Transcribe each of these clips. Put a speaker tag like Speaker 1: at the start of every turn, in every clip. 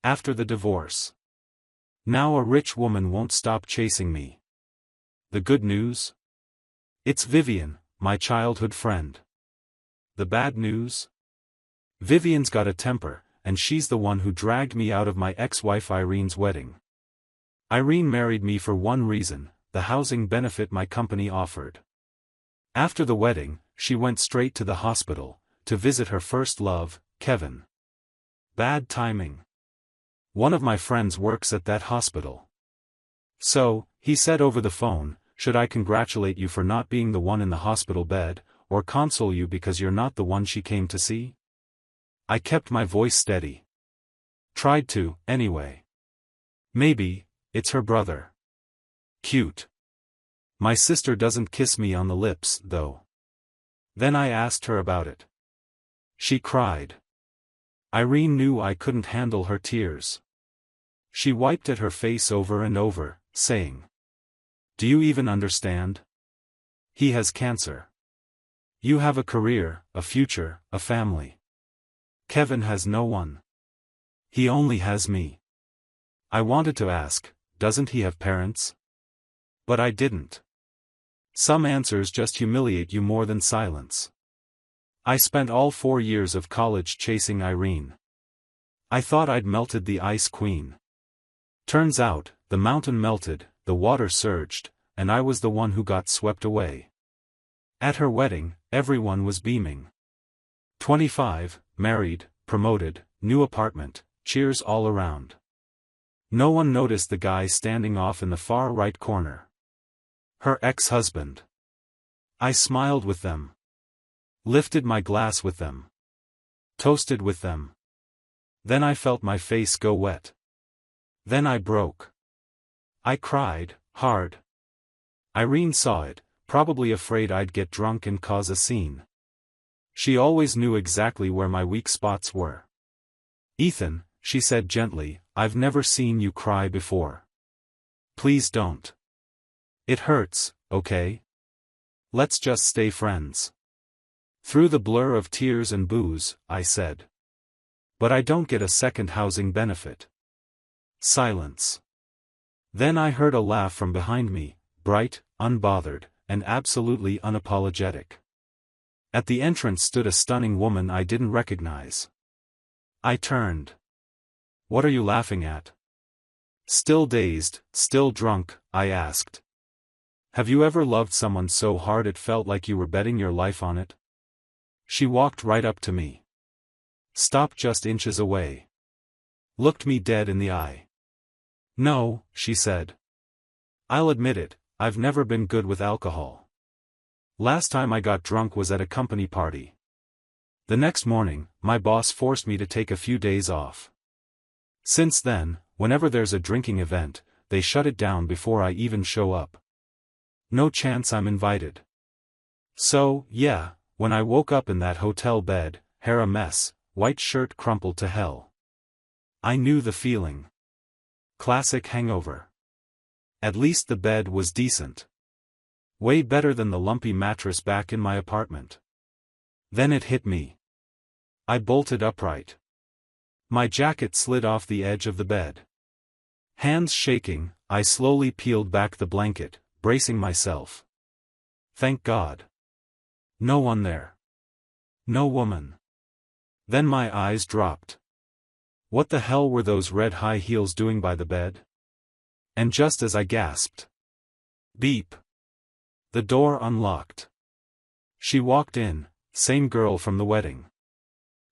Speaker 1: After the divorce. Now a rich woman won't stop chasing me. The good news? It's Vivian, my childhood friend. The bad news? Vivian's got a temper, and she's the one who dragged me out of my ex-wife Irene's wedding. Irene married me for one reason, the housing benefit my company offered. After the wedding, she went straight to the hospital, to visit her first love, Kevin. Bad timing. One of my friends works at that hospital. So, he said over the phone, should I congratulate you for not being the one in the hospital bed, or console you because you're not the one she came to see? I kept my voice steady. Tried to, anyway. Maybe, it's her brother. Cute. My sister doesn't kiss me on the lips, though. Then I asked her about it. She cried. Irene knew I couldn't handle her tears. She wiped at her face over and over, saying, "Do you even understand? He has cancer. You have a career, a future, a family. Kevin has no one. He only has me." I wanted to ask, doesn't he have parents? But I didn't. Some answers just humiliate you more than silence. I spent all 4 years of college chasing Irene. I thought I'd melted the ice queen. Turns out, the mountain melted, the water surged, and I was the one who got swept away. At her wedding, everyone was beaming. 25, married, promoted, new apartment, cheers all around. No one noticed the guy standing off in the far right corner. Her ex-husband. I smiled with them. Lifted my glass with them. Toasted with them. Then I felt my face go wet. Then I broke. I cried, hard. Irene saw it, probably afraid I'd get drunk and cause a scene. She always knew exactly where my weak spots were. "Ethan," she said gently, "I've never seen you cry before. Please don't. It hurts, okay? Let's just stay friends." Through the blur of tears and booze, I said. "But I don't get a second housing benefit." Silence. Then I heard a laugh from behind me, bright, unbothered, and absolutely unapologetic. At the entrance stood a stunning woman I didn't recognize. I turned. "What are you laughing at?" Still dazed, still drunk, I asked. "Have you ever loved someone so hard it felt like you were betting your life on it?" She walked right up to me. Stopped just inches away. Looked me dead in the eye. "No," she said. "I'll admit it, I've never been good with alcohol. Last time I got drunk was at a company party. The next morning, my boss forced me to take a few days off. Since then, whenever there's a drinking event, they shut it down before I even show up. No chance I'm invited. So, yeah, when I woke up in that hotel bed, hair a mess, white shirt crumpled to hell. I knew the feeling. Classic hangover. At least the bed was decent. Way better than the lumpy mattress back in my apartment. Then it hit me. I bolted upright. My jacket slid off the edge of the bed. Hands shaking, I slowly peeled back the blanket, bracing myself. Thank God. No one there. No woman. Then my eyes dropped. What the hell were those red high heels doing by the bed? And just as I gasped. Beep. The door unlocked. She walked in, same girl from the wedding.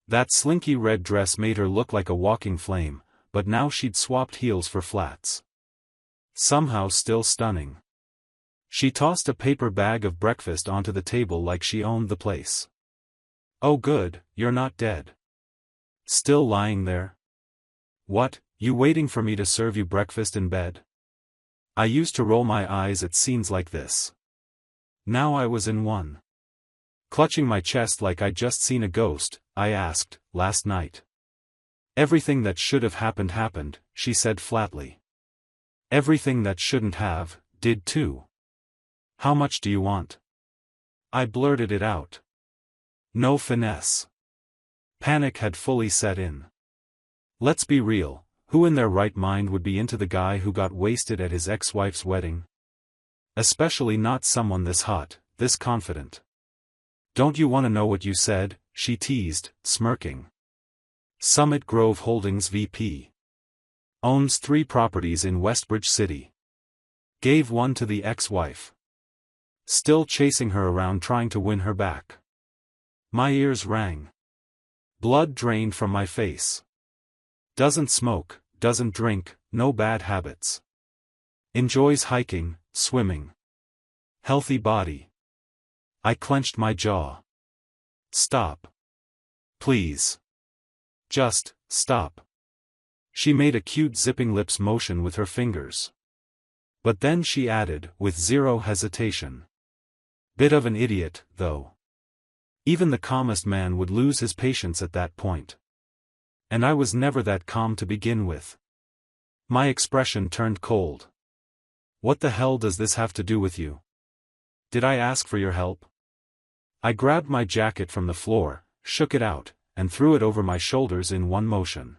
Speaker 1: That slinky red dress made her look like a walking flame, but now she'd swapped heels for flats. Somehow still stunning. She tossed a paper bag of breakfast onto the table like she owned the place. "Oh good, you're not dead. Still lying there? What, you waiting for me to serve you breakfast in bed?" I used to roll my eyes at scenes like this. Now I was in one. Clutching my chest like I'd just seen a ghost, I asked, "Last night?" "Everything that should have happened happened," she said flatly. "Everything that shouldn't have, did too. How much do you want?" I blurted it out. No finesse. Panic had fully set in. Let's be real, Who in their right mind would be into the guy who got wasted at his ex-wife's wedding? Especially not someone this hot, this confident. Don't you want to know what you said? She teased, smirking. Summit Grove Holdings VP. Owns 3 properties in Westbridge City. Gave one to the ex-wife. Still chasing her around trying to win her back. My ears rang. Blood drained from my face. Doesn't smoke, doesn't drink, no bad habits. Enjoys hiking, swimming. Healthy body. I clenched my jaw. Stop. Please. Just, stop. She made a cute zipping lips motion with her fingers. But then she added, with zero hesitation. Bit of an idiot, though. Even the calmest man would lose his patience at that point. And I was never that calm to begin with. My expression turned cold. What the hell does this have to do with you? Did I ask for your help? I grabbed my jacket from the floor, shook it out, and threw it over my shoulders in one motion.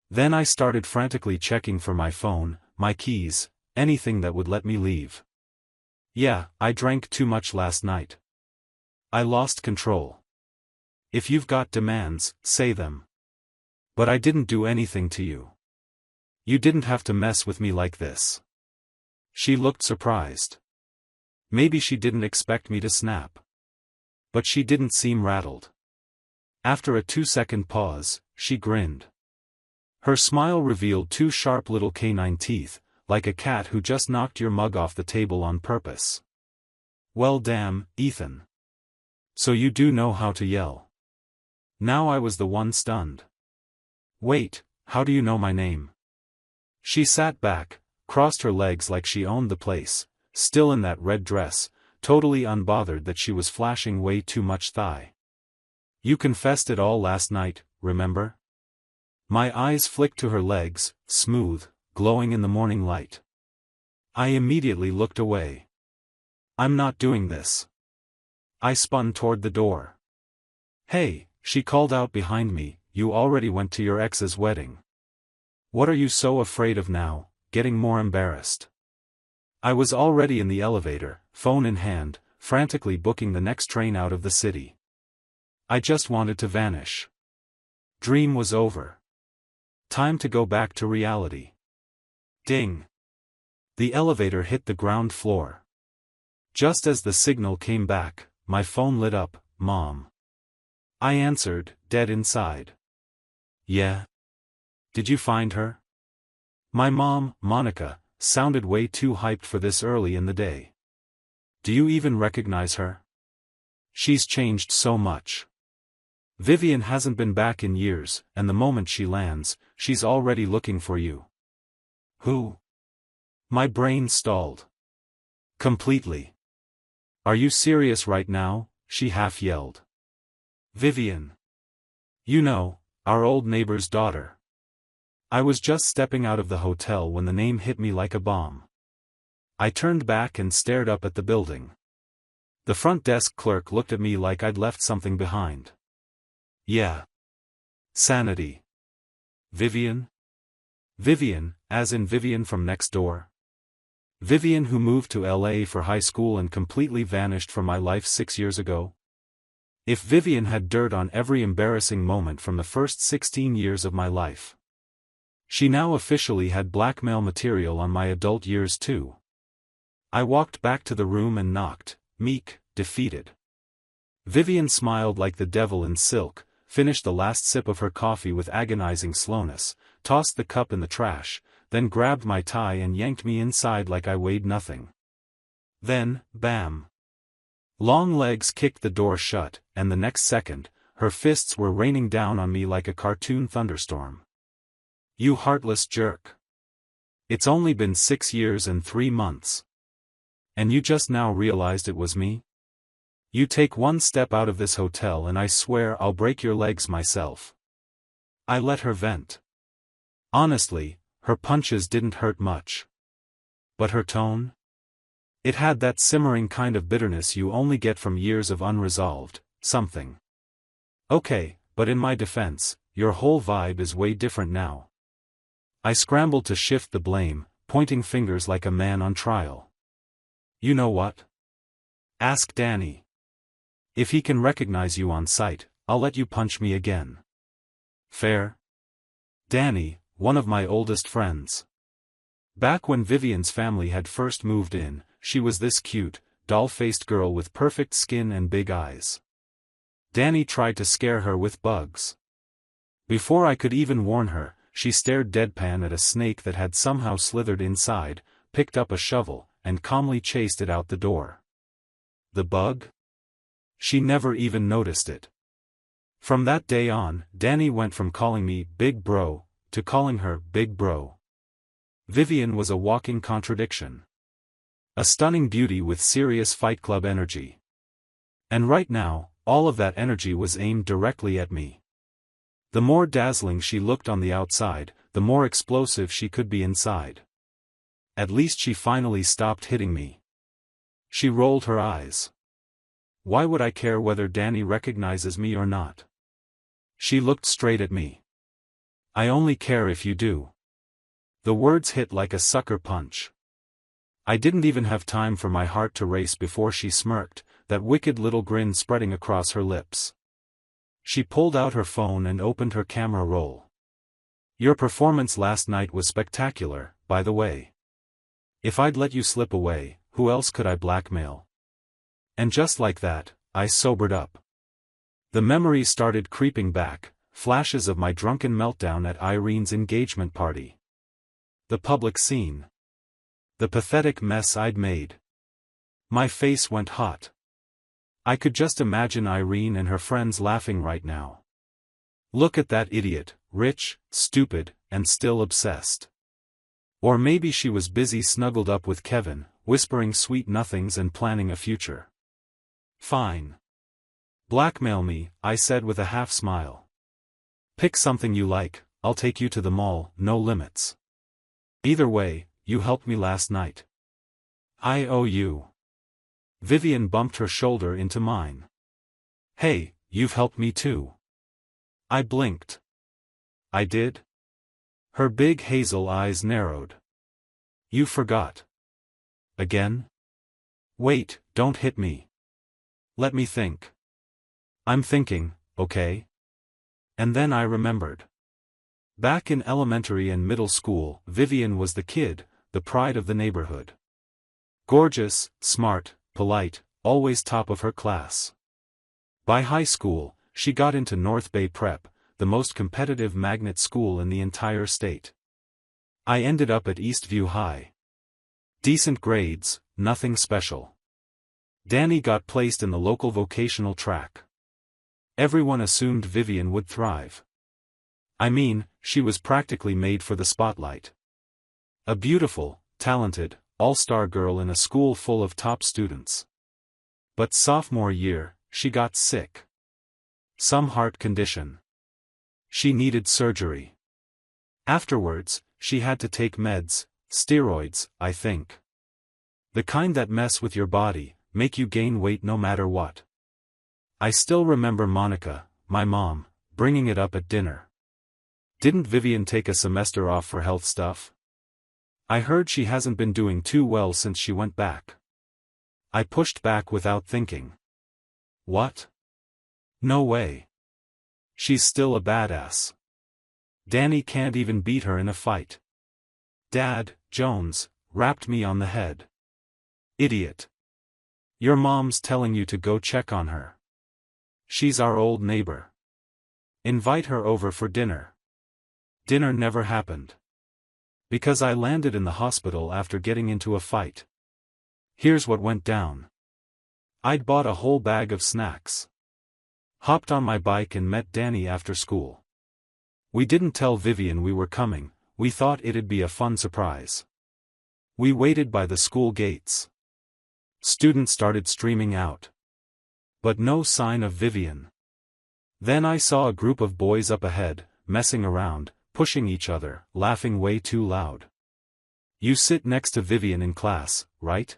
Speaker 1: Then I started frantically checking for my phone, my keys, anything that would let me leave. Yeah, I drank too much last night. I lost control. If you've got demands, say them. But I didn't do anything to you. You didn't have to mess with me like this. She looked surprised. Maybe she didn't expect me to snap. But she didn't seem rattled. After a 2-second pause, she grinned. Her smile revealed 2 sharp little canine teeth, like a cat who just knocked your mug off the table on purpose. Well damn, Ethan. So you do know how to yell. Now I was the one stunned. Wait, how do you know my name? She sat back, crossed her legs like she owned the place, still in that red dress, totally unbothered that she was flashing way too much thigh. You confessed it all last night, remember? My eyes flicked to her legs, smooth, glowing in the morning light. I immediately looked away. I'm not doing this. I spun toward the door. Hey, she called out behind me, you already went to your ex's wedding. What are you so afraid of now, getting more embarrassed? I was already in the elevator, phone in hand, frantically booking the next train out of the city. I just wanted to vanish. Dream was over. Time to go back to reality. Ding. The elevator hit the ground floor. Just as the signal came back, my phone lit up, Mom. I answered, dead inside. Yeah? Did you find her? My mom, Monica, sounded way too hyped for this early in the day. Do you even recognize her? She's changed so much. Vivian hasn't been back in years, and the moment she lands, she's already looking for you. Who? My brain stalled. Completely. Are you serious right now? She half yelled. Vivian. You know, our old neighbor's daughter. I was just stepping out of the hotel when the name hit me like a bomb. I turned back and stared up at the building. The front desk clerk looked at me like I'd left something behind. Yeah. Sanity. Vivian? Vivian, as in Vivian from next door? Vivian who moved to LA for high school and completely vanished from my life 6 years ago? If Vivian had dirt on every embarrassing moment from the first 16 years of my life. She now officially had blackmail material on my adult years too. I walked back to the room and knocked, meek, defeated. Vivian smiled like the devil in silk, finished the last sip of her coffee with agonizing slowness, tossed the cup in the trash, then grabbed my tie and yanked me inside like I weighed nothing. Then, bam. Long legs kicked the door shut, and the next second, her fists were raining down on me like a cartoon thunderstorm. You heartless jerk. It's only been 6 years and 3 months. And you just now realized it was me? You take one step out of this hotel and I swear I'll break your legs myself. I let her vent. Honestly, her punches didn't hurt much. But her tone? It had that simmering kind of bitterness you only get from years of unresolved something. Okay, but in my defense, your whole vibe is way different now. I scrambled to shift the blame, pointing fingers like a man on trial. You know what? Ask Danny. If he can recognize you on sight, I'll let you punch me again. Fair? Danny, one of my oldest friends. Back when Vivian's family had first moved in, she was this cute, doll-faced girl with perfect skin and big eyes. Danny tried to scare her with bugs. Before I could even warn her, she stared deadpan at a snake that had somehow slithered inside, picked up a shovel, and calmly chased it out the door. The bug? She never even noticed it. From that day on, Danny went from calling me Big Bro to calling her Big Bro. Vivian was a walking contradiction. A stunning beauty with serious Fight Club energy. And right now, all of that energy was aimed directly at me. The more dazzling she looked on the outside, the more explosive she could be inside. At least she finally stopped hitting me. She rolled her eyes. Why would I care whether Danny recognizes me or not? She looked straight at me. I only care if you do. The words hit like a sucker punch. I didn't even have time for my heart to race before she smirked, that wicked little grin spreading across her lips. She pulled out her phone and opened her camera roll. Your performance last night was spectacular, by the way. If I'd let you slip away, who else could I blackmail? And just like that, I sobered up. The memories started creeping back, flashes of my drunken meltdown at Irene's engagement party. The public scene. The pathetic mess I'd made. My face went hot. I could just imagine Irene and her friends laughing right now. Look at that idiot, rich, stupid, and still obsessed. Or maybe she was busy snuggled up with Kevin, whispering sweet nothings and planning a future. Fine. Blackmail me, I said with a half-smile. Pick something you like, I'll take you to the mall, no limits. Either way, you helped me last night. I owe you. Vivian bumped her shoulder into mine. Hey, you've helped me too. I blinked. I did? Her big hazel eyes narrowed. You forgot. Again? Wait, don't hit me. Let me think. I'm thinking, okay? And then I remembered. Back in elementary and middle school, Vivian was the kid, the pride of the neighborhood. Gorgeous, smart, polite, always top of her class. By high school, she got into North Bay Prep, the most competitive magnet school in the entire state. I ended up at Eastview High. Decent grades, nothing special. Danny got placed in the local vocational track. Everyone assumed Vivian would thrive. I mean, she was practically made for the spotlight. A beautiful, talented, all-star girl in a school full of top students. But sophomore year, she got sick. Some heart condition. She needed surgery. Afterwards, she had to take meds, steroids, I think. The kind that mess with your body, make you gain weight no matter what. I still remember Monica, my mom, bringing it up at dinner. Didn't Vivian take a semester off for health stuff? I heard she hasn't been doing too well since she went back. I pushed back without thinking. What? No way. She's still a badass. Danny can't even beat her in a fight. Dad, Jones, rapped me on the head. Idiot. Your mom's telling you to go check on her. She's our old neighbor. Invite her over for dinner. Dinner never happened. Because I landed in the hospital after getting into a fight. Here's what went down. I'd bought a whole bag of snacks. Hopped on my bike and met Danny after school. We didn't tell Vivian we were coming, we thought it'd be a fun surprise. We waited by the school gates. Students started streaming out. But no sign of Vivian. Then I saw a group of boys up ahead, messing around, pushing each other, laughing way too loud. You sit next to Vivian in class, right?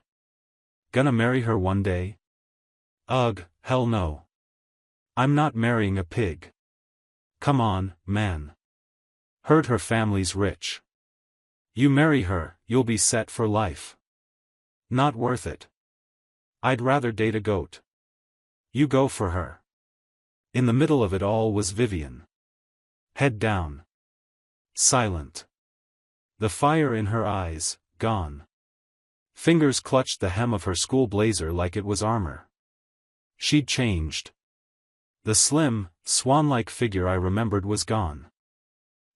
Speaker 1: Gonna marry her one day? Ugh, hell no. I'm not marrying a pig. Come on, man. Heard her family's rich. You marry her, you'll be set for life. Not worth it. I'd rather date a goat. You go for her. In the middle of it all was Vivian. Head down. Silent. The fire in her eyes, gone. Fingers clutched the hem of her school blazer like it was armor. She'd changed. The slim, swan-like figure I remembered was gone.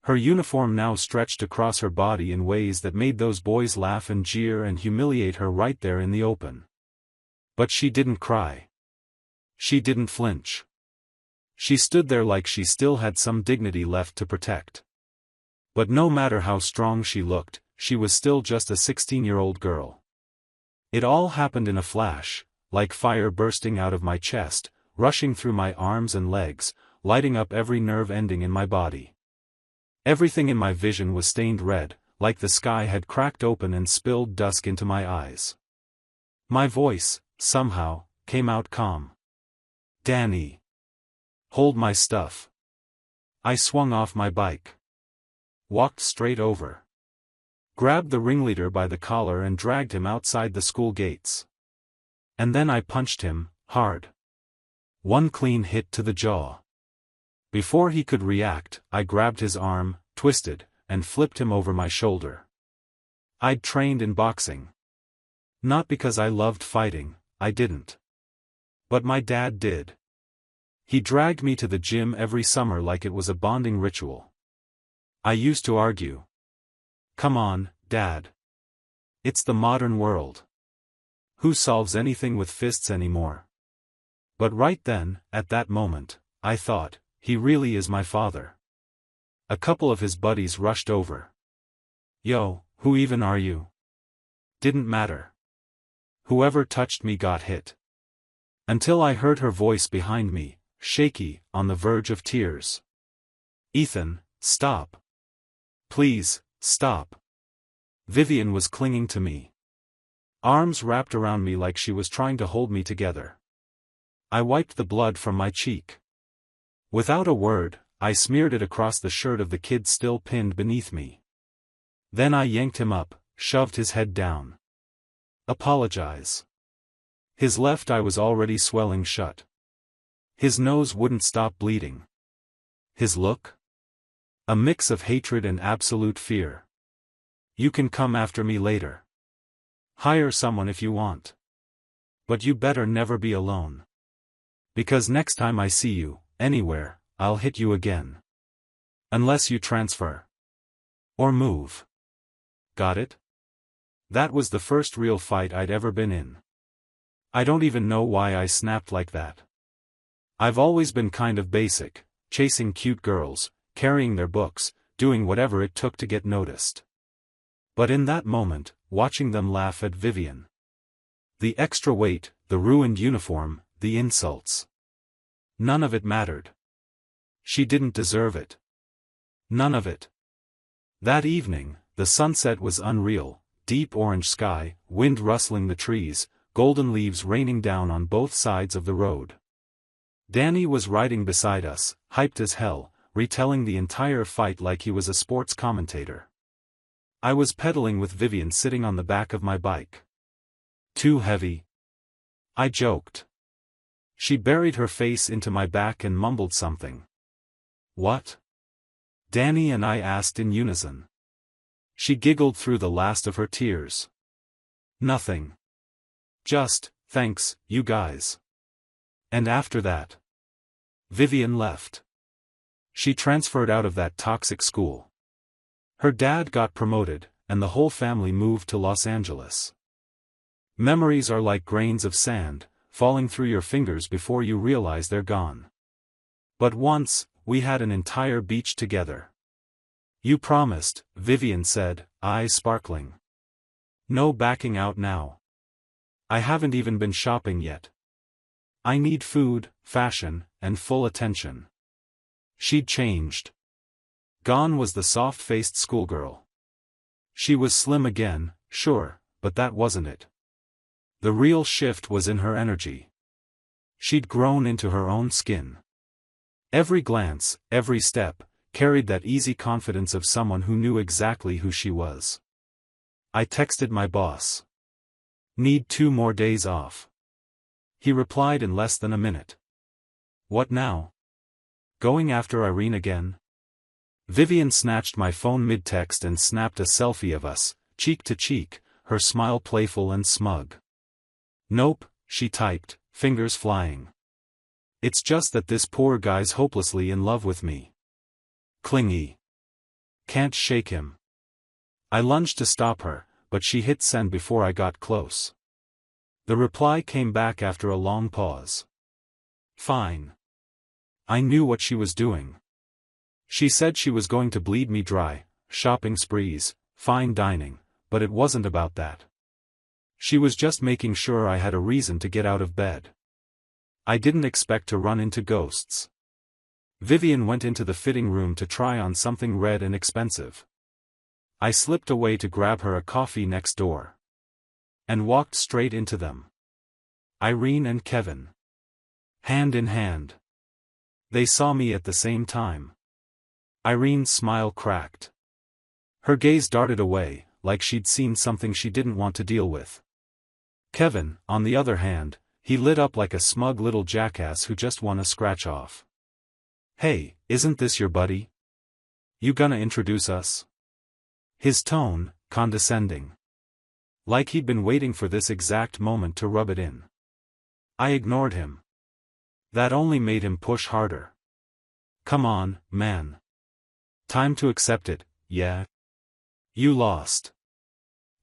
Speaker 1: Her uniform now stretched across her body in ways that made those boys laugh and jeer and humiliate her right there in the open. But she didn't cry. She didn't flinch. She stood there like she still had some dignity left to protect. But no matter how strong she looked, she was still just a 16-year-old girl. It all happened in a flash, like fire bursting out of my chest, rushing through my arms and legs, lighting up every nerve ending in my body. Everything in my vision was stained red, like the sky had cracked open and spilled dusk into my eyes. My voice, somehow, came out calm. "Danny. Hold my stuff." I swung off my bike. Walked straight over. Grabbed the ringleader by the collar and dragged him outside the school gates. And then I punched him, hard. One clean hit to the jaw. Before he could react, I grabbed his arm, twisted, and flipped him over my shoulder. I'd trained in boxing. Not because I loved fighting, I didn't. But my dad did. He dragged me to the gym every summer like it was a bonding ritual. I used to argue. "Come on, Dad. It's the modern world. Who solves anything with fists anymore?" But right then, at that moment, I thought, he really is my father. A couple of his buddies rushed over. "Yo, who even are you?" Didn't matter. Whoever touched me got hit. Until I heard her voice behind me, shaky, on the verge of tears. "Ethan, stop. Please, stop." Vivian was clinging to me. Arms wrapped around me like she was trying to hold me together. I wiped the blood from my cheek. Without a word, I smeared it across the shirt of the kid still pinned beneath me. Then I yanked him up, shoved his head down. "Apologize." His left eye was already swelling shut. His nose wouldn't stop bleeding. His look? A mix of hatred and absolute fear. "You can come after me later. Hire someone if you want. But you better never be alone. Because next time I see you, anywhere, I'll hit you again. Unless you transfer. Or move. Got it?" That was the first real fight I'd ever been in. I don't even know why I snapped like that. I've always been kind of basic, chasing cute girls, carrying their books, doing whatever it took to get noticed. But in that moment, watching them laugh at Vivian. The extra weight, the ruined uniform, the insults. None of it mattered. She didn't deserve it. None of it. That evening, the sunset was unreal, deep orange sky, wind rustling the trees, golden leaves raining down on both sides of the road. Danny was riding beside us, hyped as hell, retelling the entire fight like he was a sports commentator. I was pedaling with Vivian sitting on the back of my bike. "Too heavy?" I joked. She buried her face into my back and mumbled something. "What?" Danny and I asked in unison. She giggled through the last of her tears. "Nothing. Just, thanks, you guys." And after that, Vivian left. She transferred out of that toxic school. Her dad got promoted, and the whole family moved to Los Angeles. Memories are like grains of sand, falling through your fingers before you realize they're gone. But once, we had an entire beach together. "You promised," Vivian said, eyes sparkling. "No backing out now. I haven't even been shopping yet. I need food, fashion, and full attention." She'd changed. Gone was the soft-faced schoolgirl. She was slim again, sure, but that wasn't it. The real shift was in her energy. She'd grown into her own skin. Every glance, every step, carried that easy confidence of someone who knew exactly who she was. I texted my boss. Need 2 more days off. He replied in less than a minute. What now? Going after Irene again? Vivian snatched my phone mid-text and snapped a selfie of us, cheek to cheek, her smile playful and smug. Nope, she typed, fingers flying. It's just that this poor guy's hopelessly in love with me. Clingy. Can't shake him. I lunged to stop her, but she hit send before I got close. The reply came back after a long pause. Fine. I knew what she was doing. She said she was going to bleed me dry, shopping sprees, fine dining, but it wasn't about that. She was just making sure I had a reason to get out of bed. I didn't expect to run into ghosts. Vivian went into the fitting room to try on something red and expensive. I slipped away to grab her a coffee next door. And walked straight into them. Irene and Kevin. Hand in hand. They saw me at the same time. Irene's smile cracked. Her gaze darted away, like she'd seen something she didn't want to deal with. Kevin, on the other hand, he lit up like a smug little jackass who just won a scratch-off. Hey, isn't this your buddy? You gonna introduce us? His tone, condescending. Like he'd been waiting for this exact moment to rub it in. I ignored him. That only made him push harder. Come on, man. Time to accept it, yeah? You lost.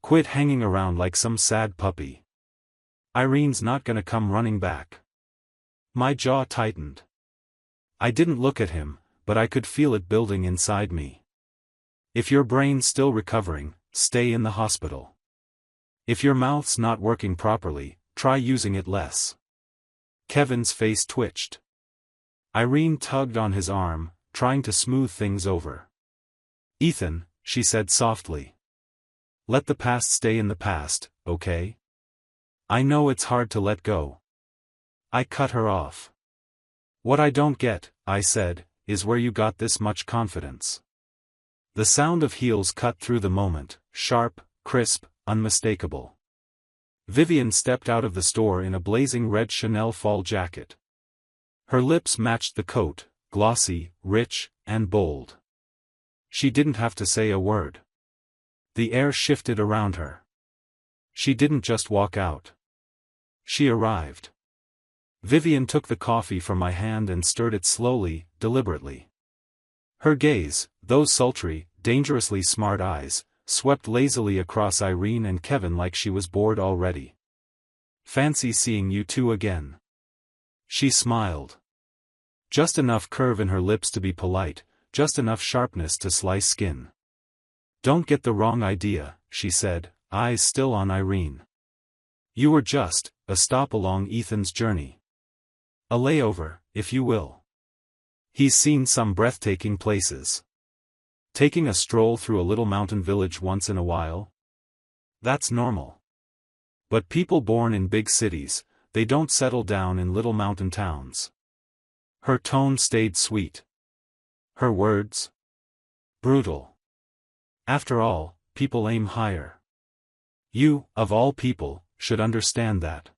Speaker 1: Quit hanging around like some sad puppy. Irene's not gonna come running back. My jaw tightened. I didn't look at him, but I could feel it building inside me. If your brain's still recovering, stay in the hospital. If your mouth's not working properly, try using it less. Kevin's face twitched. Irene tugged on his arm, trying to smooth things over. Ethan, she said softly. Let the past stay in the past, okay? I know it's hard to let go. I cut her off. What I don't get, I said, is where you got this much confidence. The sound of heels cut through the moment, sharp, crisp, unmistakable. Vivian stepped out of the store in a blazing red Chanel fall jacket. Her lips matched the coat, glossy, rich, and bold. She didn't have to say a word. The air shifted around her. She didn't just walk out. She arrived. Vivian took the coffee from my hand and stirred it slowly, deliberately. Her gaze, those sultry, dangerously smart eyes, swept lazily across Irene and Kevin like she was bored already. Fancy seeing you two again. She smiled. Just enough curve in her lips to be polite, just enough sharpness to slice skin. Don't get the wrong idea, she said, eyes still on Irene. You were just a stop along Ethan's journey. A layover, if you will. He's seen some breathtaking places. Taking a stroll through a little mountain village once in a while? That's normal. But people born in big cities, they don't settle down in little mountain towns. Her tone stayed sweet. Her words? Brutal. After all, people aim higher. You, of all people, should understand that.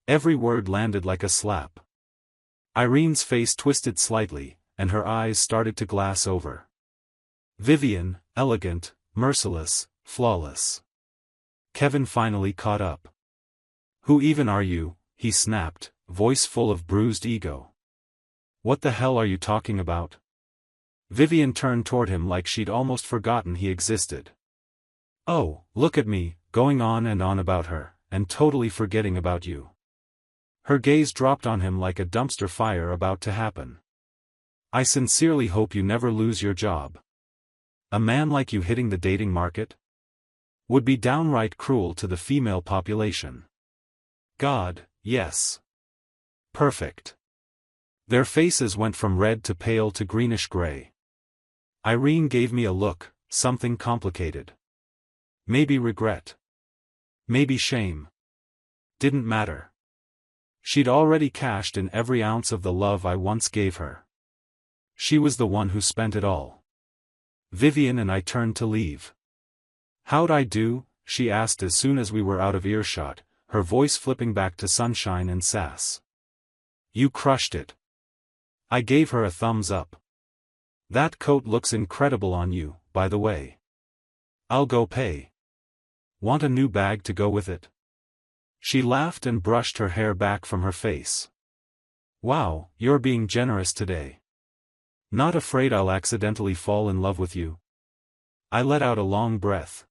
Speaker 1: Every word landed like a slap. Irene's face twisted slightly, and her eyes started to glass over. Vivian, elegant, merciless, flawless. Kevin finally caught up. Who even are you? He snapped, voice full of bruised ego. What the hell are you talking about? Vivian turned toward him like she'd almost forgotten he existed. Oh, look at me, going on and on about her, and totally forgetting about you. Her gaze dropped on him like a dumpster fire about to happen. I sincerely hope you never lose your job. A man like you hitting the dating market? Would be downright cruel to the female population. God, yes. Perfect. Their faces went from red to pale to greenish gray. Irene gave me a look, something complicated. Maybe regret. Maybe shame. Didn't matter. She'd already cashed in every ounce of the love I once gave her. She was the one who spent it all. Vivian and I turned to leave. "How'd I do?" she asked as soon as we were out of earshot, her voice flipping back to sunshine and sass. "You crushed it." I gave her a thumbs up. "That coat looks incredible on you, by the way. I'll go pay. Want a new bag to go with it?" She laughed and brushed her hair back from her face. "Wow, you're being generous today. Not afraid I'll accidentally fall in love with you?" I let out a long breath.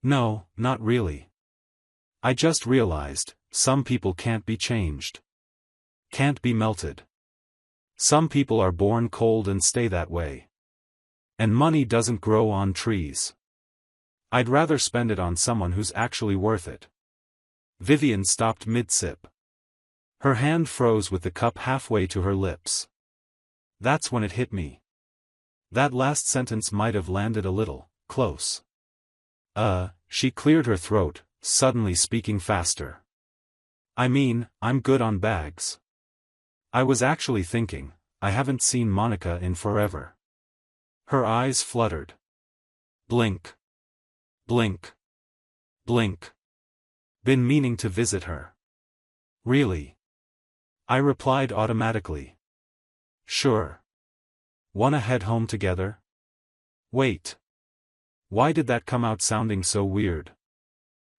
Speaker 1: "No, not really. I just realized, some people can't be changed. Can't be melted. Some people are born cold and stay that way. And money doesn't grow on trees. I'd rather spend it on someone who's actually worth it." Vivian stopped mid-sip. Her hand froze with the cup halfway to her lips. That's when it hit me. That last sentence might have landed a little close. She cleared her throat, suddenly speaking faster. "I mean, I'm good on bags. I was actually thinking, I haven't seen Monica in forever." Her eyes fluttered. Blink. Blink. Blink. Been meaning to visit her. "Really?" I replied automatically. "Sure. Wanna head home together?" Wait. Why did that come out sounding so weird?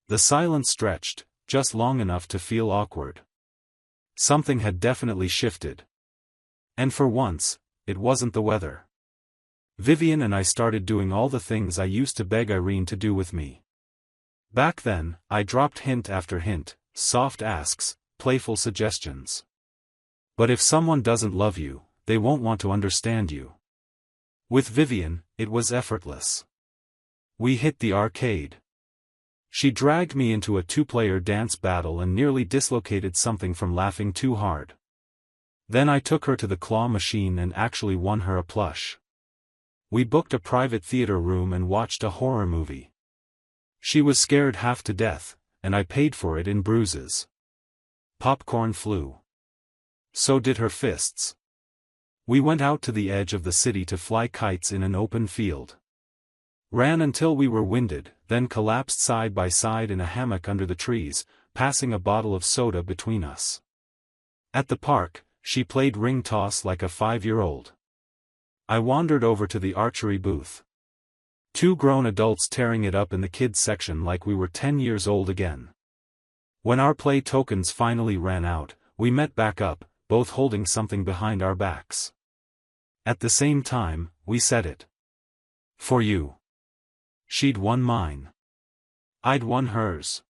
Speaker 1: The silence stretched, just long enough to feel awkward. Something had definitely shifted. And for once, it wasn't the weather. Vivian and I started doing all the things I used to beg Irene to do with me. Back then, I dropped hint after hint, soft asks, playful suggestions. But if someone doesn't love you, they won't want to understand you. With Vivian, it was effortless. We hit the arcade. She dragged me into a two-player dance battle and nearly dislocated something from laughing too hard. Then I took her to the claw machine and actually won her a plush. We booked a private theater room and watched a horror movie. She was scared half to death, and I paid for it in bruises. Popcorn flew. So did her fists. We went out to the edge of the city to fly kites in an open field. Ran until we were winded, then collapsed side by side in a hammock under the trees, passing a bottle of soda between us. At the park, she played ring toss like a 5-year-old. I wandered over to the archery booth. 2 grown adults tearing it up in the kids section like we were 10 years old again. When our play tokens finally ran out, we met back up, both holding something behind our backs. At the same time, we said it. "For you." She'd won mine. I'd won hers.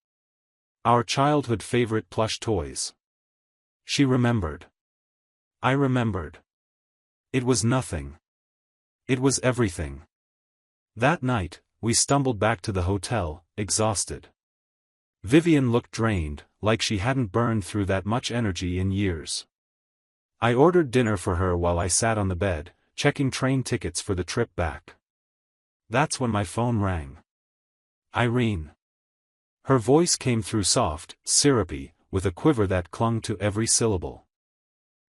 Speaker 1: Our childhood favorite plush toys. She remembered. I remembered. It was nothing. It was everything. That night, we stumbled back to the hotel, exhausted. Vivian looked drained, like she hadn't burned through that much energy in years. I ordered dinner for her while I sat on the bed, checking train tickets for the trip back. That's when my phone rang. Irene. Her voice came through soft, syrupy, with a quiver that clung to every syllable.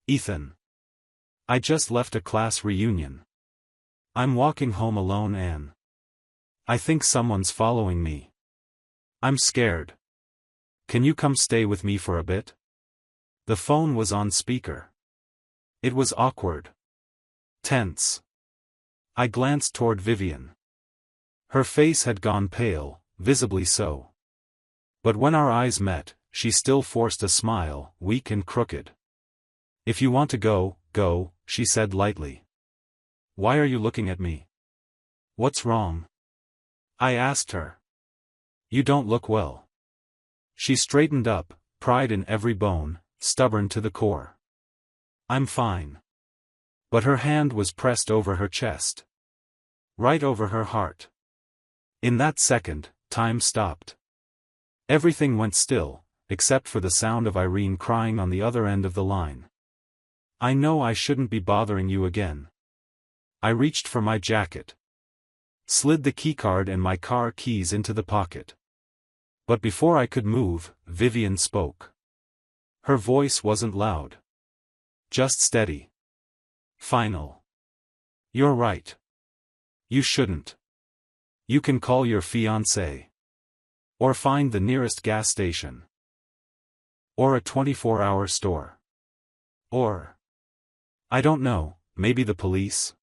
Speaker 1: "Ethan. I just left a class reunion. I'm walking home alone and I think someone's following me. I'm scared. Can you come stay with me for a bit?" The phone was on speaker. It was awkward. Tense. I glanced toward Vivian. Her face had gone pale, visibly so. But when our eyes met, she still forced a smile, weak and crooked. "If you want to go, go," she said lightly. "Why are you looking at me? What's wrong?" I asked her. "You don't look well." She straightened up, pride in every bone, stubborn to the core. "I'm fine." But her hand was pressed over her chest. Right over her heart. In that second, time stopped. Everything went still, except for the sound of Irene crying on the other end of the line. "I know I shouldn't be bothering you again." I reached for my jacket. Slid the keycard and my car keys into the pocket. But before I could move, Vivian spoke. Her voice wasn't loud. Just steady. Final. "You're right. You shouldn't. You can call your fiancé. Or find the nearest gas station. Or a 24-hour store. Or, I don't know, maybe the police?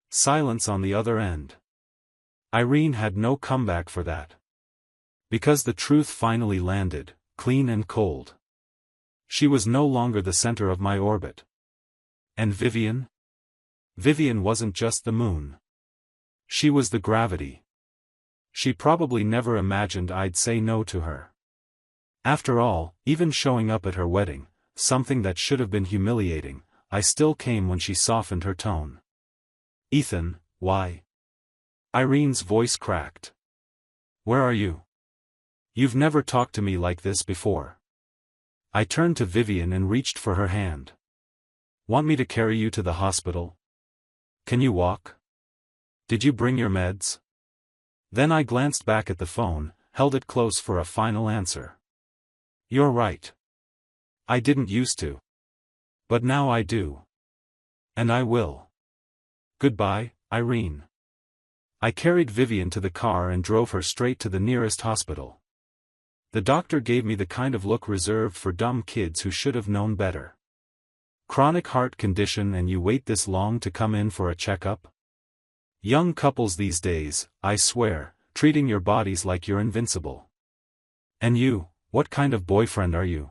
Speaker 1: Silence on the other end. Irene had no comeback for that. Because the truth finally landed, clean and cold. She was no longer the center of my orbit. And Vivian? Vivian wasn't just the moon. She was the gravity. She probably never imagined I'd say no to her. After all, even showing up at her wedding, something that should have been humiliating, I still came when she softened her tone. Ethan, why? Irene's voice cracked. Where are you? You've never talked to me like this before. I turned to Vivian and reached for her hand. Want me to carry you to the hospital? Can you walk? Did you bring your meds? Then I glanced back at the phone, held it close for a final answer. You're right. I didn't used to. But now I do. And I will. Goodbye, Irene. I carried Vivian to the car and drove her straight to the nearest hospital. The doctor gave me the kind of look reserved for dumb kids who should have known better. Chronic heart condition and you wait this long to come in for a checkup? Young couples these days, I swear, treating your bodies like you're invincible. And you, what kind of boyfriend are you?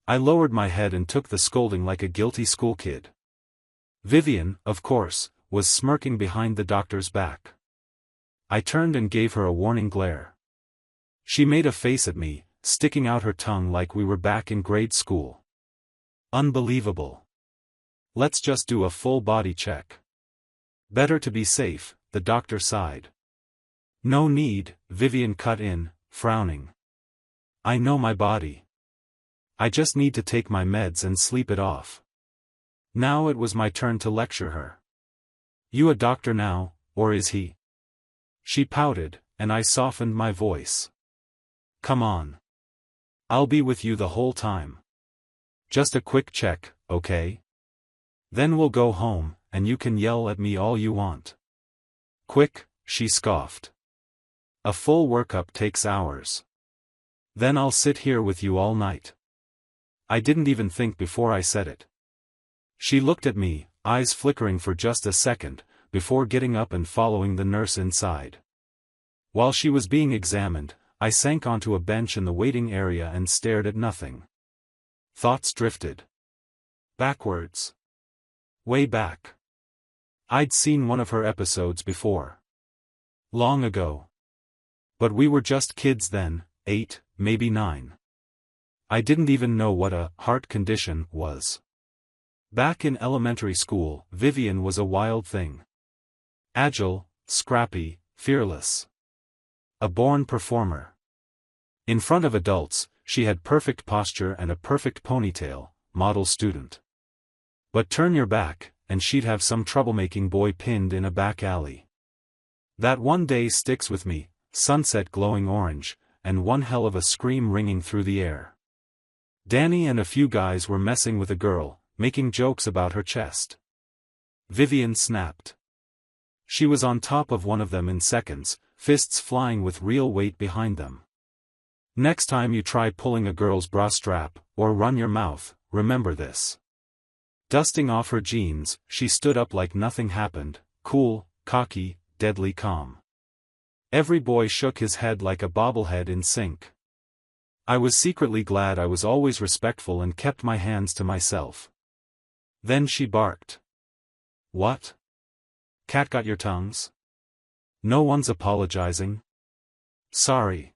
Speaker 1: I lowered my head and took the scolding like a guilty school kid. Vivian, of course, was smirking behind the doctor's back. I turned and gave her a warning glare. She made a face at me, sticking out her tongue like we were back in grade school. Unbelievable. Let's just do a full body check. Better to be safe, the doctor sighed. No need, Vivian cut in, frowning. I know my body. I just need to take my meds and sleep it off. Now it was my turn to lecture her. You a doctor now, or is he? She pouted, and I softened my voice. Come on. I'll be with you the whole time. Just a quick check, okay? Then we'll go home, and you can yell at me all you want. Quick, she scoffed. A full workup takes hours. Then I'll sit here with you all night. I didn't even think before I said it. She looked at me, eyes flickering for just a second, before getting up and following the nurse inside. While she was being examined, I sank onto a bench in the waiting area and stared at nothing. Thoughts drifted. Backwards. Way back. I'd seen one of her episodes before. Long ago. But we were just kids then, 8, maybe 9. I didn't even know what a heart condition was. Back in elementary school, Vivian was a wild thing. Agile, scrappy, fearless. A born performer. In front of adults, she had perfect posture and a perfect ponytail, model student. But turn your back, and she'd have some troublemaking boy pinned in a back alley. That one day sticks with me, sunset glowing orange, and one hell of a scream ringing through the air. Danny and a few guys were messing with a girl, making jokes about her chest. Vivian snapped. She was on top of one of them in seconds, fists flying with real weight behind them. Next time you try pulling a girl's bra strap, or run your mouth, remember this. Dusting off her jeans, she stood up like nothing happened, cool, cocky, deadly calm. Every boy shook his head like a bobblehead in sync. I was secretly glad I was always respectful and kept my hands to myself. Then she barked. What? Cat got your tongues? No one's apologizing? Sorry.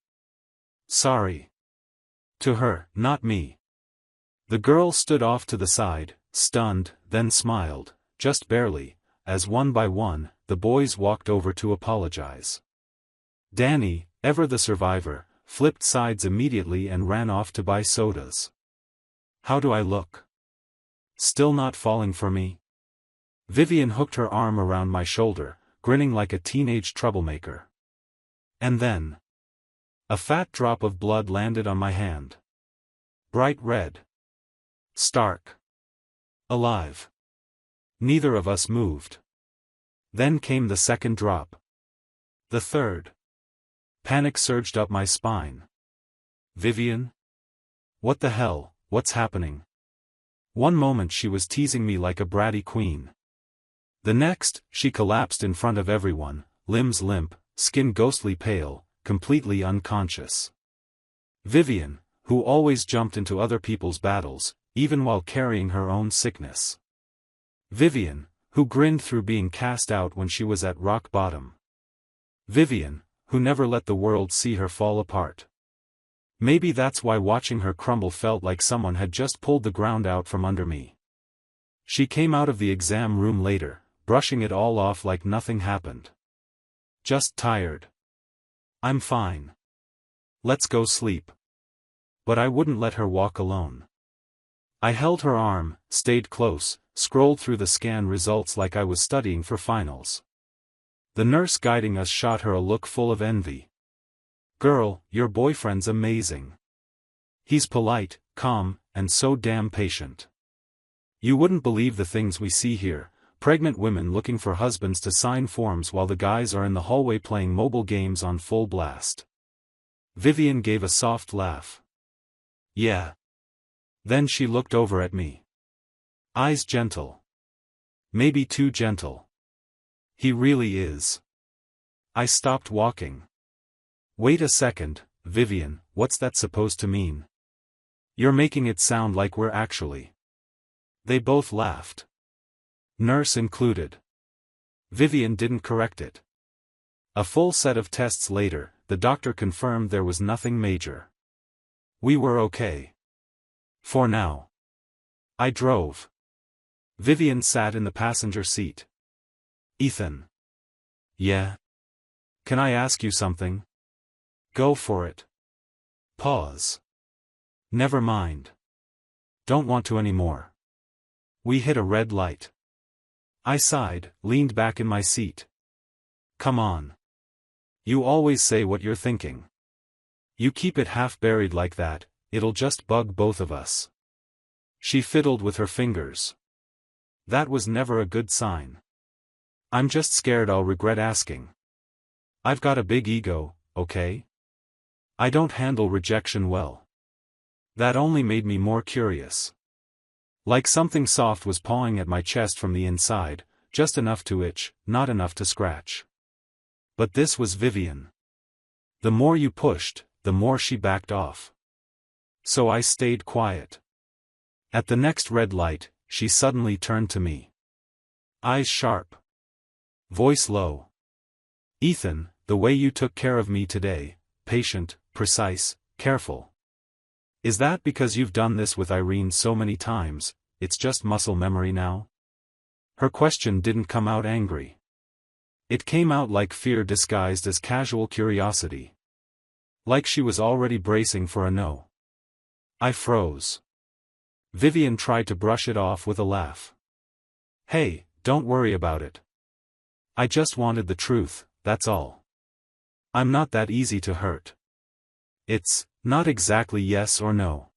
Speaker 1: Sorry. To her, not me. The girl stood off to the side, stunned, then smiled, just barely, as one by one, the boys walked over to apologize. Danny, ever the survivor, flipped sides immediately and ran off to buy sodas. How do I look? Still not falling for me? Vivian hooked her arm around my shoulder, grinning like a teenage troublemaker. And then, a fat drop of blood landed on my hand. Bright red. Stark. Alive. Neither of us moved. Then came the second drop. The third. Panic surged up my spine. Vivian? What the hell, what's happening? One moment she was teasing me like a bratty queen. The next, she collapsed in front of everyone, limbs limp, skin ghostly pale, completely unconscious. Vivian, who always jumped into other people's battles, even while carrying her own sickness. Vivian, who grinned through being cast out when she was at rock bottom. Vivian, who never let the world see her fall apart. Maybe that's why watching her crumble felt like someone had just pulled the ground out from under me. She came out of the exam room later, brushing it all off like nothing happened. Just tired. I'm fine. Let's go sleep. But I wouldn't let her walk alone. I held her arm, stayed close, scrolled through the scan results like I was studying for finals. The nurse guiding us shot her a look full of envy. Girl, your boyfriend's amazing. He's polite, calm, and so damn patient. You wouldn't believe the things we see here, pregnant women looking for husbands to sign forms while the guys are in the hallway playing mobile games on full blast. Vivian gave a soft laugh. Yeah. Then she looked over at me. Eyes gentle. Maybe too gentle. He really is. I stopped walking. Wait a second, Vivian, what's that supposed to mean? You're making it sound like we're actually. They both laughed. Nurse included. Vivian didn't correct it. A full set of tests later, the doctor confirmed there was nothing major. We were okay. For now. I drove. Vivian sat in the passenger seat. Ethan. Yeah? Can I ask you something? Go for it. Pause. Never mind. Don't want to anymore. We hit a red light. I sighed, leaned back in my seat. Come on. You always say what you're thinking. You keep it half buried like that, it'll just bug both of us. She fiddled with her fingers. That was never a good sign. I'm just scared I'll regret asking. I've got a big ego, okay? I don't handle rejection well. That only made me more curious. Like something soft was pawing at my chest from the inside, just enough to itch, not enough to scratch. But this was Vivian. The more you pushed, the more she backed off. So I stayed quiet. At the next red light, she suddenly turned to me. Eyes sharp. Voice low. Ethan, the way you took care of me today, patient, precise, careful. Is that because you've done this with Irene so many times, it's just muscle memory now? Her question didn't come out angry. It came out like fear disguised as casual curiosity. Like she was already bracing for a no. I froze. Vivian tried to brush it off with a laugh. Hey, don't worry about it. I just wanted the truth, that's all. I'm not that easy to hurt. It's not exactly yes or no.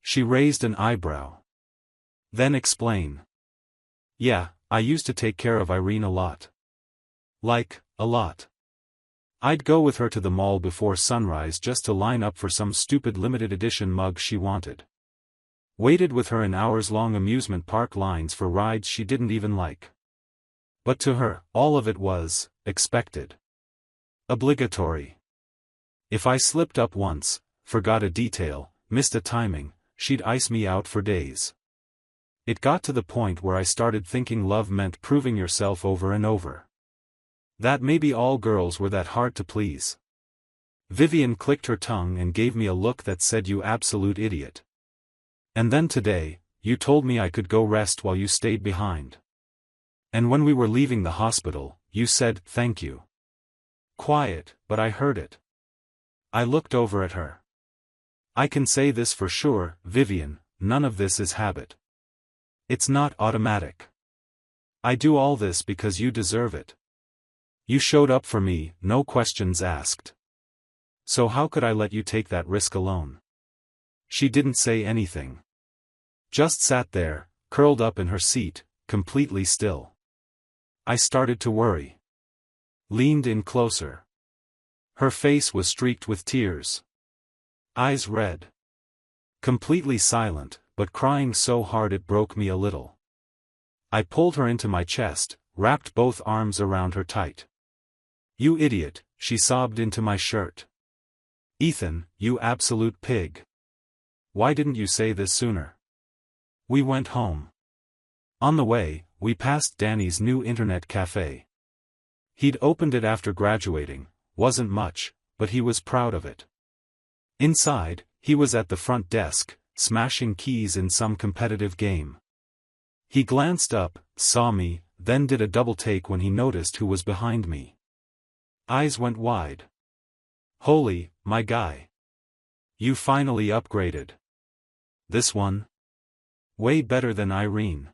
Speaker 1: She raised an eyebrow. Then explain. Yeah, I used to take care of Irene a lot. Like, a lot. I'd go with her to the mall before sunrise just to line up for some stupid limited edition mug she wanted. Waited with her in hours-long amusement park lines for rides she didn't even like. But to her, all of it was expected. Obligatory. If I slipped up once, forgot a detail, missed a timing, she'd ice me out for days. It got to the point where I started thinking love meant proving yourself over and over. That maybe all girls were that hard to please. Vivian clicked her tongue and gave me a look that said you absolute idiot. And then today, you told me I could go rest while you stayed behind. And when we were leaving the hospital, you said, thank you. Quiet, but I heard it. I looked over at her. I can say this for sure, Vivian, none of this is habit. It's not automatic. I do all this because you deserve it. You showed up for me, no questions asked. So how could I let you take that risk alone? She didn't say anything. Just sat there, curled up in her seat, completely still. I started to worry. leaned in closer. Her face was streaked with tears. Eyes red. Completely silent, but crying so hard it broke me a little. I pulled her into my chest, wrapped both arms around her tight. "You idiot," she sobbed into my shirt. "Ethan, you absolute pig. Why didn't you say this sooner?" We went home. On the way, we passed Danny's new internet cafe. He'd opened it after graduating, wasn't much, but he was proud of it. Inside, he was at the front desk, smashing keys in some competitive game. He glanced up, saw me, then did a double take when he noticed who was behind me. Eyes went wide. "Holy, my guy. You finally upgraded. This one? Way better than Irene."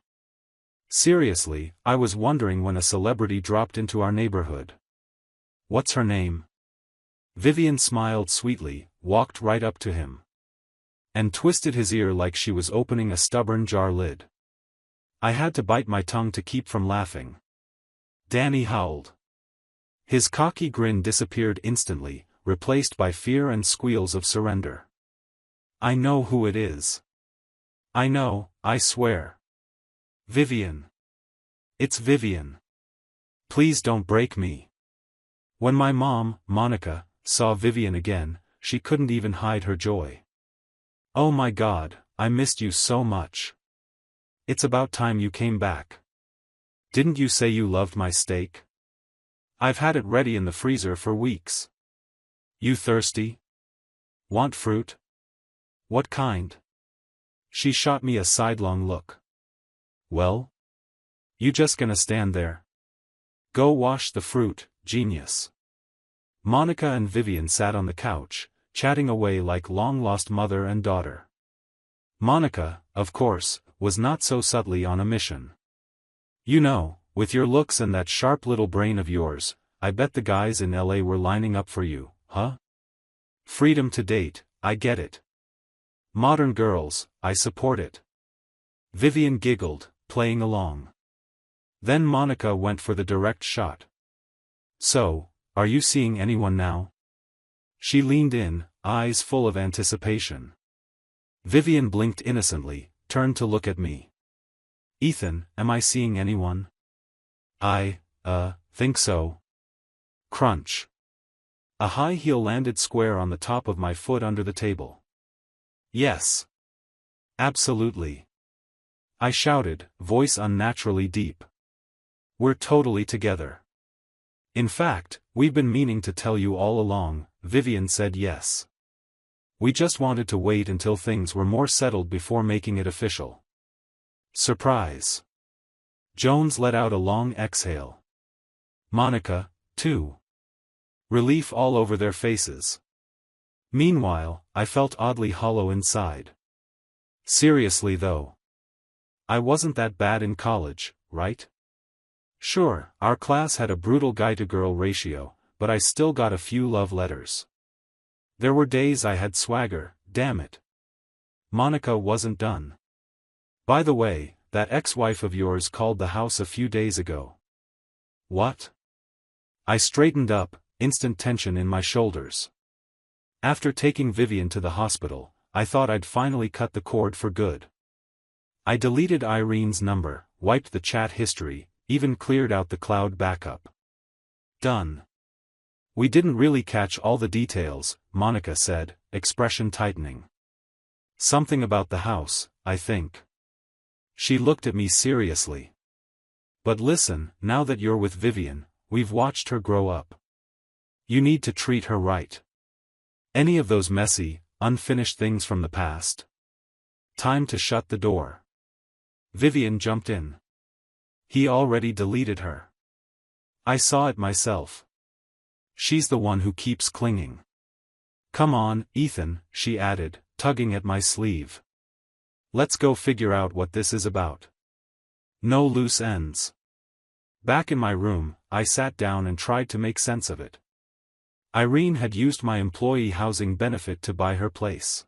Speaker 1: Seriously, I was wondering when a celebrity dropped into our neighborhood. "What's her name?" Vivian smiled sweetly, walked right up to him, and twisted his ear like she was opening a stubborn jar lid. I had to bite my tongue to keep from laughing. Danny howled. His cocky grin disappeared instantly, replaced by fear and squeals of surrender. "I know who it is. I know, I swear. Vivian. It's Vivian. Please don't break me." When my mom, Monica, saw Vivian again, she couldn't even hide her joy. "Oh my God, I missed you so much. It's about time you came back. Didn't you say you loved my steak? I've had it ready in the freezer for weeks. You thirsty? Want fruit? What kind?" She shot me a sidelong look. "Well? You just gonna stand there? Go wash the fruit, genius." Monica and Vivian sat on the couch, chatting away like long-lost mother and daughter. Monica, of course, was not so subtly on a mission. "You know, with your looks and that sharp little brain of yours, I bet the guys in LA were lining up for you, huh? Freedom to date, I get it. Modern girls, I support it." Vivian giggled, playing along. Then Monica went for the direct shot. "So, are you seeing anyone now?" She leaned in, eyes full of anticipation. Vivian blinked innocently, turned to look at me. "Ethan, am I seeing anyone?" I think so." Crunch. A high heel landed square on the top of my foot under the table. "Yes. Absolutely." I shouted, voice unnaturally deep. "We're totally together. In fact, we've been meaning to tell you all along." Vivian said yes. "We just wanted to wait until things were more settled before making it official." Surprise. Jones let out a long exhale. Monica, too. Relief all over their faces. Meanwhile, I felt oddly hollow inside. Seriously though. I wasn't that bad in college, right? Sure, our class had a brutal guy-to-girl ratio, but I still got a few love letters. There were days I had swagger, damn it. Monica wasn't done. "By the way, that ex-wife of yours called the house a few days ago." "What?" I straightened up, instant tension in my shoulders. After taking Vivian to the hospital, I thought I'd finally cut the cord for good. I deleted Irene's number, wiped the chat history, even cleared out the cloud backup. Done. "We didn't really catch all the details," Monica said, expression tightening. "Something about the house, I think." She looked at me seriously. "But listen, now that you're with Vivian, we've watched her grow up. You need to treat her right. Any of those messy, unfinished things from the past? Time to shut the door." Vivian jumped in. "He already deleted her. I saw it myself. She's the one who keeps clinging. Come on, Ethan," she added, tugging at my sleeve. "Let's go figure out what this is about. No loose ends." Back in my room, I sat down and tried to make sense of it. Irene had used my employee housing benefit to buy her place.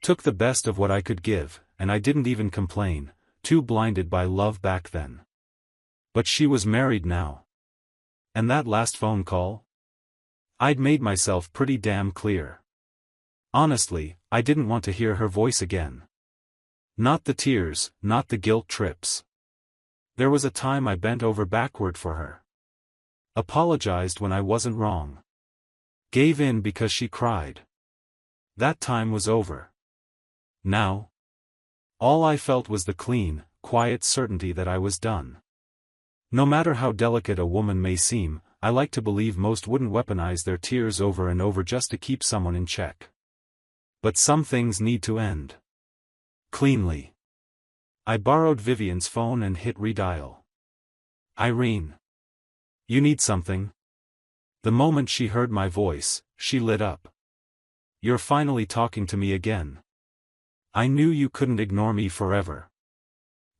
Speaker 1: Took the best of what I could give, and I didn't even complain, too blinded by love back then. But she was married now. And that last phone call? I'd made myself pretty damn clear. Honestly, I didn't want to hear her voice again. Not the tears, not the guilt trips. There was a time I bent over backward for her. Apologized when I wasn't wrong. Gave in because she cried. That time was over. Now? All I felt was the clean, quiet certainty that I was done. No matter how delicate a woman may seem, I like to believe most wouldn't weaponize their tears over and over just to keep someone in check. But some things need to end. Cleanly. I borrowed Vivian's phone and hit redial. Irene. You need something? The moment she heard my voice, she lit up. You're finally talking to me again. I knew you couldn't ignore me forever.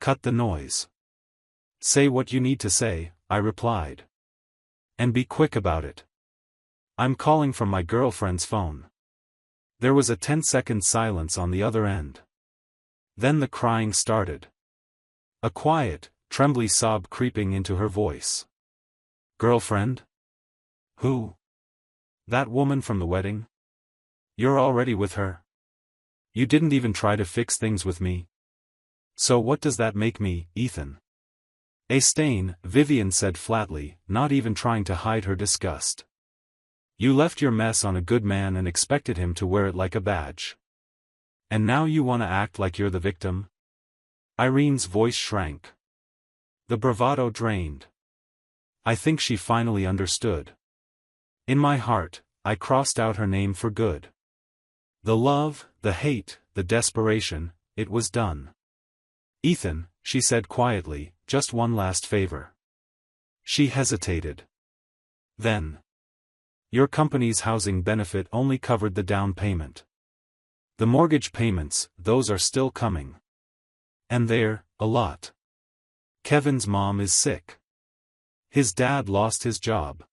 Speaker 1: Cut the noise. Say what you need to say, I replied. And be quick about it. I'm calling from my girlfriend's phone. There was a 10-second silence on the other end. Then the crying started. A quiet, trembly sob creeping into her voice. Girlfriend? Who? That woman from the wedding? You're already with her? You didn't even try to fix things with me? So what does that make me, Ethan? A stain, Vivian said flatly, not even trying to hide her disgust. You left your mess on a good man and expected him to wear it like a badge. And now you want to act like you're the victim? Irene's voice shrank. The bravado drained. I think she finally understood. In my heart, I crossed out her name for good. The love, the hate, the desperation, it was done. Ethan, she said quietly, just one last favor. She hesitated. Then. Your company's housing benefit only covered the down payment. The mortgage payments, those are still coming. And they're, a lot. Kevin's mom is sick. His dad lost his job.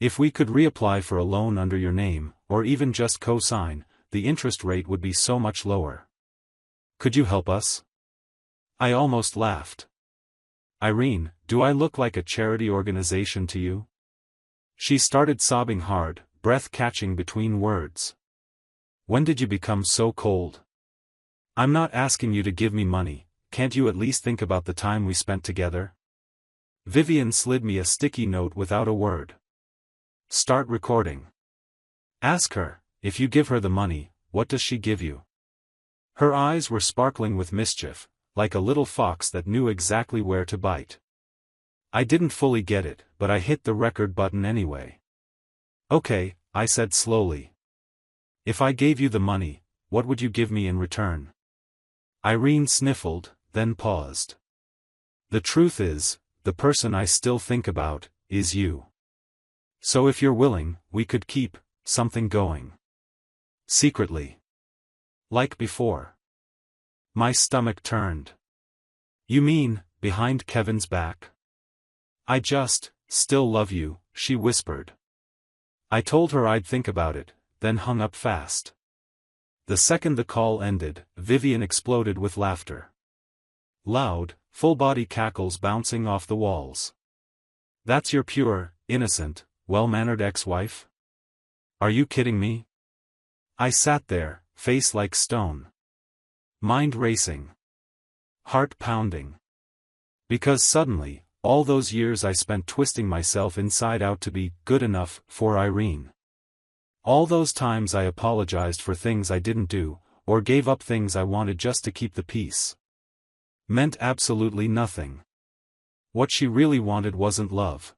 Speaker 1: If we could reapply for a loan under your name, or even just co-sign, the interest rate would be so much lower. Could you help us? I almost laughed. Irene, do I look like a charity organization to you? She started sobbing hard, breath catching between words. When did you become so cold? I'm not asking you to give me money, can't you at least think about the time we spent together? Vivian slid me a sticky note without a word. Start recording. Ask her, if you give her the money, what does she give you? Her eyes were sparkling with mischief, like a little fox that knew exactly where to bite. I didn't fully get it, but I hit the record button anyway. Okay, I said slowly. If I gave you the money, what would you give me in return? Irene sniffled, then paused. The truth is, the person I still think about, is you. So if you're willing, we could keep something going. Secretly. Like before. My stomach turned. You mean, behind Kevin's back? I just, still love you, she whispered. I told her I'd think about it, then hung up fast. The second the call ended, Vivian exploded with laughter. Loud, full-body cackles bouncing off the walls. That's your pure, innocent, well-mannered ex-wife? Are you kidding me? I sat there, face like stone. Mind racing. Heart pounding. Because suddenly, all those years I spent twisting myself inside out to be good enough for Irene. All those times I apologized for things I didn't do, or gave up things I wanted just to keep the peace. Meant absolutely nothing. What she really wanted wasn't love.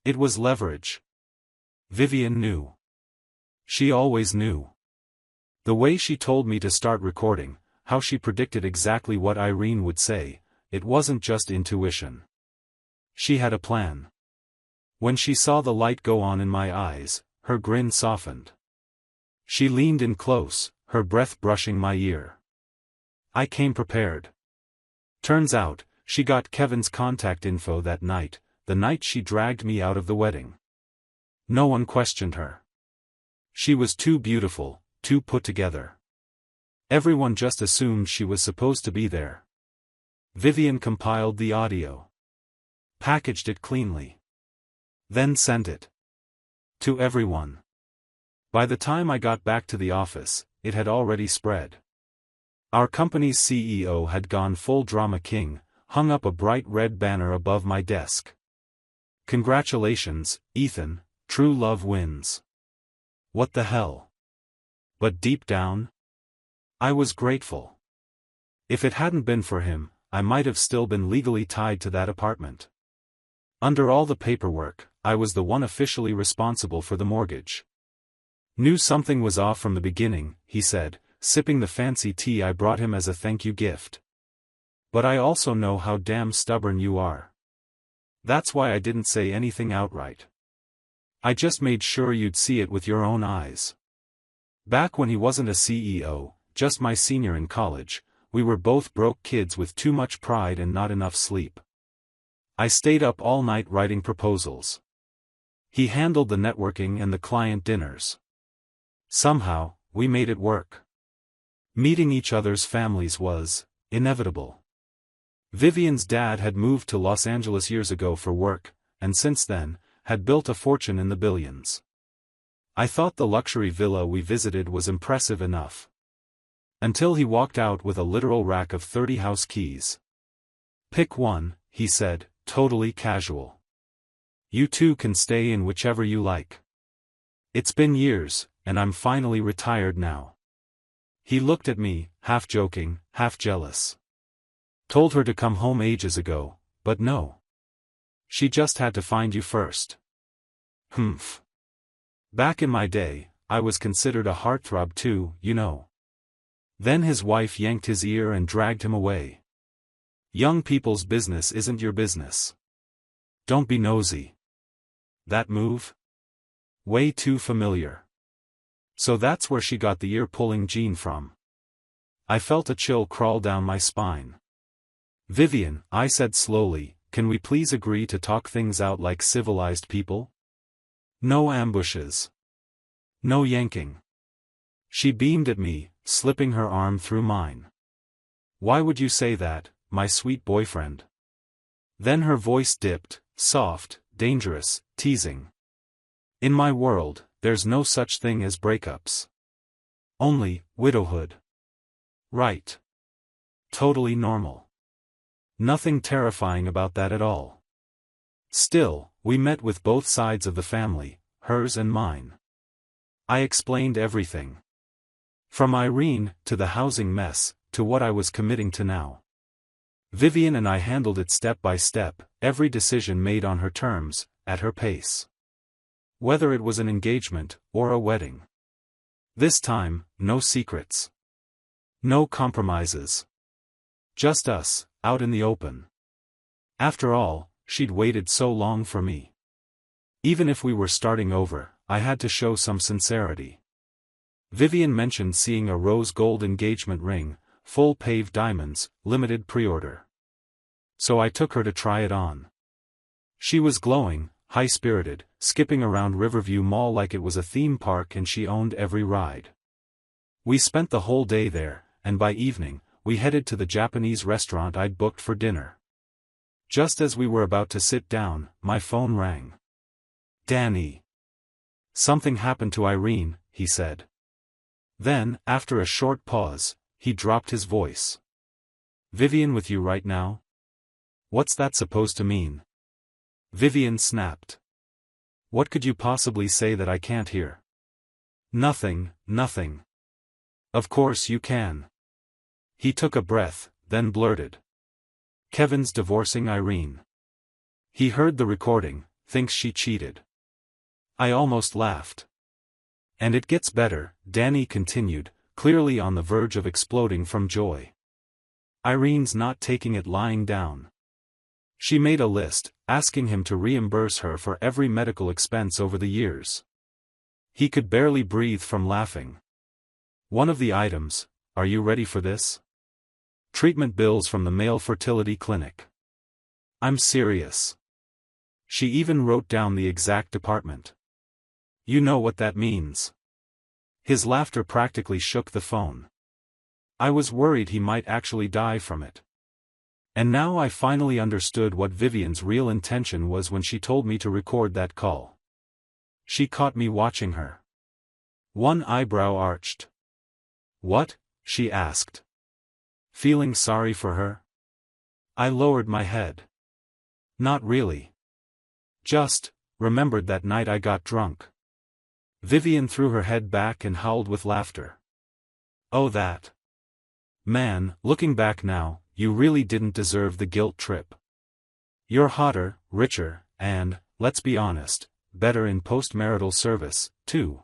Speaker 1: It was leverage. Vivian knew. She always knew. The way she told me to start recording, how she predicted exactly what Irene would say, it wasn't just intuition. She had a plan. When she saw the light go on in my eyes, her grin softened. She leaned in close, her breath brushing my ear. I came prepared. Turns out, she got Kevin's contact info that night, the night she dragged me out of the wedding. No one questioned her. She was too beautiful, too put together. Everyone just assumed she was supposed to be there. Vivian compiled the audio. Packaged it cleanly. Then sent it to everyone. By the time I got back to the office, it had already spread. Our company's CEO had gone full drama king, hung up a bright red banner above my desk. "Congratulations, Ethan, true love wins." What the hell? But deep down, I was grateful. If it hadn't been for him, I might have still been legally tied to that apartment. Under all the paperwork, I was the one officially responsible for the mortgage. "Knew something was off from the beginning," he said, sipping the fancy tea I brought him as a thank you gift. "But I also know how damn stubborn you are. That's why I didn't say anything outright. I just made sure you'd see it with your own eyes." Back when he wasn't a CEO, just my senior in college, we were both broke kids with too much pride and not enough sleep. I stayed up all night writing proposals. He handled the networking and the client dinners. Somehow, we made it work. Meeting each other's families was inevitable. Vivian's dad had moved to Los Angeles years ago for work, and since then, had built a fortune in the billions. I thought the luxury villa we visited was impressive enough. Until he walked out with a literal rack of 30 house keys. "Pick one," he said, totally casual. "You two can stay in whichever you like. It's been years, and I'm finally retired now." He looked at me, half joking, half jealous. "Told her to come home ages ago, but no. She just had to find you first." Humph. Back in my day, I was considered a heartthrob too, you know. Then his wife yanked his ear and dragged him away. "Young people's business isn't your business. Don't be nosy." That move? Way too familiar. So that's where she got the ear-pulling gene from. I felt a chill crawl down my spine. "Vivian," I said slowly, "can we please agree to talk things out like civilized people? No ambushes. No yanking." She beamed at me, slipping her arm through mine. "Why would you say that, my sweet boyfriend?" Then her voice dipped, soft, dangerous, teasing. "In my world, there's no such thing as breakups. Only widowhood. Right. Totally normal. Nothing terrifying about that at all." Still, we met with both sides of the family, hers and mine. I explained everything. From Irene, to the housing mess, to what I was committing to now. Vivian and I handled it step by step, every decision made on her terms, at her pace. Whether it was an engagement, or a wedding. This time, no secrets. No compromises. Just us, out in the open. After all, she'd waited so long for me. Even if we were starting over, I had to show some sincerity. Vivian mentioned seeing a rose gold engagement ring, full paved diamonds, limited pre-order. So I took her to try it on. She was glowing, high-spirited, skipping around Riverview Mall like it was a theme park and she owned every ride. We spent the whole day there, and by evening, we headed to the Japanese restaurant I'd booked for dinner. Just as we were about to sit down, my phone rang. "Danny. Something happened to Irene," he said. Then, after a short pause, he dropped his voice. "Vivian with you right now? What's that supposed to mean?" Vivian snapped. "What could you possibly say that I can't hear?" "Nothing, nothing." "Of course you can." He took a breath, then blurted. "Kevin's divorcing Irene. He heard the recording, thinks she cheated." I almost laughed. "And it gets better," Danny continued, clearly on the verge of exploding from joy. "Irene's not taking it lying down. She made a list, asking him to reimburse her for every medical expense over the years." He could barely breathe from laughing. "One of the items, are you ready for this? Treatment bills from the male fertility clinic. I'm serious. She even wrote down the exact department. You know what that means." His laughter practically shook the phone. I was worried he might actually die from it. And now I finally understood what Vivian's real intention was when she told me to record that call. She caught me watching her. One eyebrow arched. "What?" she asked. Feeling sorry for her? I lowered my head. "Not really. Just, remembered that night I got drunk." Vivian threw her head back and howled with laughter. "Oh that. Man, looking back now, you really didn't deserve the guilt trip. You're hotter, richer, and, let's be honest, better in post-marital service, too."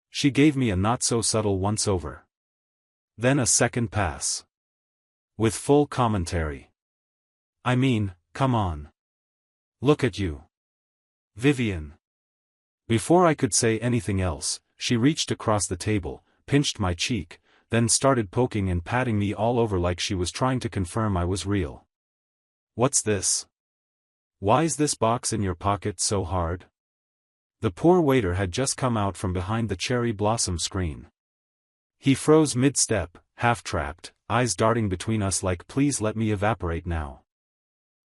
Speaker 1: She gave me a not-so-subtle once-over. Then a second pass. With full commentary. "I mean, come on. Look at you. Vivian." Before I could say anything else, she reached across the table, pinched my cheek, then started poking and patting me all over like she was trying to confirm I was real. "What's this? Why's this box in your pocket so hard?" The poor waiter had just come out from behind the cherry blossom screen. He froze mid-step, half-trapped, eyes darting between us like "Please let me evaporate now."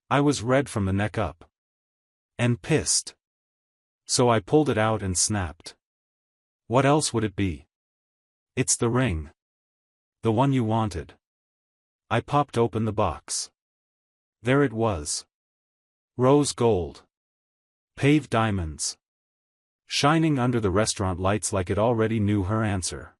Speaker 1: I was red from the neck up. And pissed. So I pulled it out and snapped. "What else would it be?" "It's the ring. The one you wanted." I popped open the box. There it was. Rose gold. Paved diamonds. Shining under the restaurant lights like it already knew her answer.